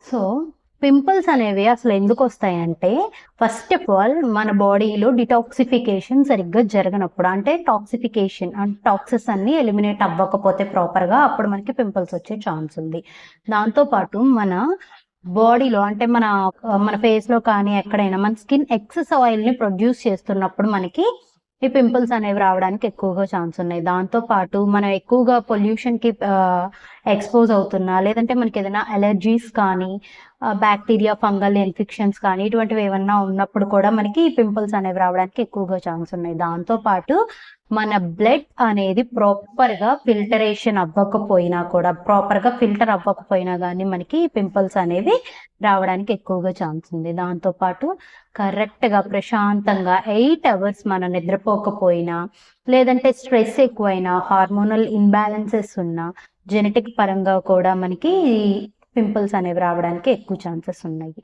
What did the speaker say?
So pimples అనేవి అసలు ఎందుకు వస్తాయంటే, ఫస్ట్ ఆఫ్ ఆల్ మన బాడీలో డిటాక్సిఫికేషన్ సరిగ్గా జరగనప్పుడు, అంటే టాక్సిఫికేషన్ అంటే టాక్సిన్స్ అన్ని ఎలిమినేట్ అవ్వకపోతే ప్రాపర్గా, అప్పుడు మనకి పింపుల్స్ వచ్చే ఛాన్స్ ఉంది. దాంతోపాటు మన బాడీలో అంటే మన ఫేస్ లో కానీ ఎక్కడైనా మన స్కిన్ ఎక్సెస్ ఆయిల్ ని ప్రొడ్యూస్ చేస్తున్నప్పుడు మనకి ఈ పింపుల్స్ అనేవి రావడానికి ఎక్కువగా ఛాన్స్ ఉన్నాయి. దాంతో పాటు మనం ఎక్కువగా పొల్యూషన్ కి ఎక్స్పోజ్ అవుతున్నా, లేదంటే మనకి ఏదైనా అలర్జీస్ కానీ, బ్యాక్టీరియా ఫంగల్ ఇన్ఫెక్షన్స్ కానీ ఇటువంటివి ఏమన్నా ఉన్నప్పుడు కూడా మనకి ఈ పింపుల్స్ అనేవి రావడానికి ఎక్కువగా ఛాన్స్ ఉన్నాయి. దాంతో పాటు మన బ్లడ్ అనేది ప్రాపర్గా ఫిల్టరేషన్ అవ్వకపోయినా కూడా, ప్రాపర్గా ఫిల్టర్ అవ్వకపోయినా కానీ మనకి పింపుల్స్ అనేవి రావడానికి ఎక్కువగా ఛాన్స్ ఉంది. దాంతోపాటు కరెక్ట్గా ప్రశాంతంగా 8 అవర్స్ మనం నిద్రపోకపోయినా, లేదంటే స్ట్రెస్ ఎక్కువైనా, హార్మోనల్ ఇన్బ్యాలెన్సెస్ ఉన్నా, జెనెటిక్ పరంగా కూడా మనకి పింపుల్స్ అనేవి రావడానికి ఎక్కువ ఛాన్సెస్ ఉన్నాయి.